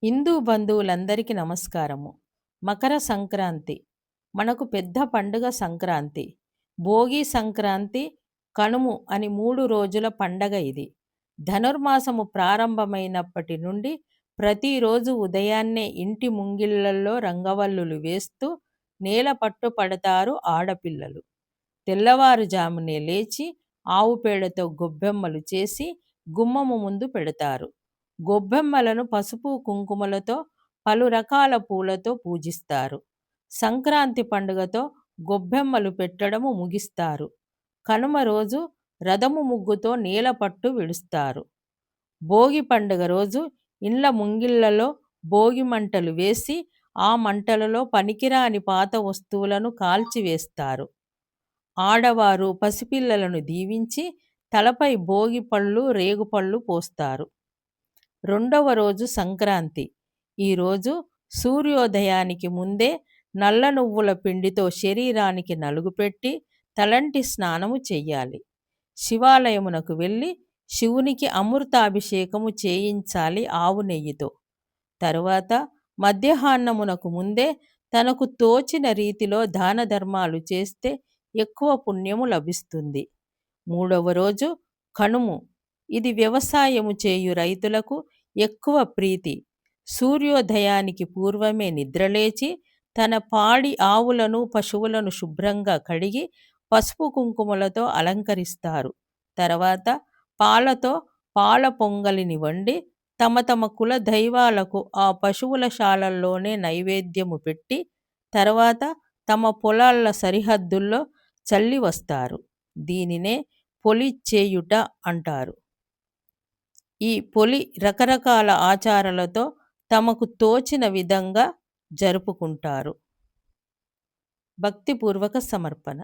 హిందూ బంధువులందరికీ నమస్కారము. మకర సంక్రాంతి మనకు పెద్ద పండుగ సంక్రాంతి. భోగి సంక్రాంతి, కనుము అని 3 రోజుల పండగ ఇది. ధనుర్మాసము ప్రారంభమైనప్పటి నుండి ప్రతిరోజు ఉదయాన్నే ఇంటి ముంగిళ్ళల్లో రంగవల్లులు వేస్తూ నేల పట్టు పడతారు ఆడపిల్లలు. తెల్లవారుజామునే లేచి ఆవు పేడతో గొబ్బెమ్మలు చేసి గుమ్మము ముందు పెడతారు. గొబ్బెమ్మలను పసుపు కుంకుమలతో పలు రకాల పూలతో పూజిస్తారు. సంక్రాంతి పండుగతో గొబ్బెమ్మలు పెట్టడము ముగిస్తారు. కనుమ రోజు రథము ముగ్గుతో నీలపట్టు విడుస్తారు. భోగి పండుగ రోజు ఇండ్ల ముంగిళ్లలో భోగి మంటలు వేసి ఆ మంటలలో పనికిరాని పాత వస్తువులను కాల్చివేస్తారు. ఆడవారు పసిపిల్లలను దీవించి తలపై భోగి పళ్ళు రేగుపళ్ళు పోస్తారు. రెండవ రోజు సంక్రాంతి. ఈరోజు సూర్యోదయానికి ముందే నల్ల నువ్వుల పిండితో శరీరానికి నలుగు పెట్టి తలంటి స్నానము చెయ్యాలి. శివాలయమునకు వెళ్ళి శివునికి అమృతాభిషేకము చేయించాలి ఆవు నెయ్యితో. తరువాత మధ్యాహ్నమునకు ముందే తనకు తోచిన రీతిలో దాన ధర్మాలు చేస్తే ఎక్కువ పుణ్యము లభిస్తుంది. మూడవ రోజు కనుము. ఇది వ్యవసాయము చేయు రైతులకు ఎక్కువ ప్రీతి. సూర్యోదయానికి పూర్వమే నిద్రలేచి తన పాడి ఆవులను పశువులను శుభ్రంగా కడిగి పసుపు కుంకుమలతో అలంకరిస్తారు. తర్వాత పాలతో పాల పొంగలిని వండి తమ తమ కుల దైవాలకు ఆ పశువుల శాలల్లోనే నైవేద్యము పెట్టి తర్వాత తమ పొలాల సరిహద్దుల్లో చల్లి వస్తారు. దీనినే పొలి చేయుట అంటారు. ఈ పొలి రకరకాల ఆచారాలతో తమకు తోచిన విధంగా జరుపుకుంటారు. భక్తిపూర్వక సమర్పణ.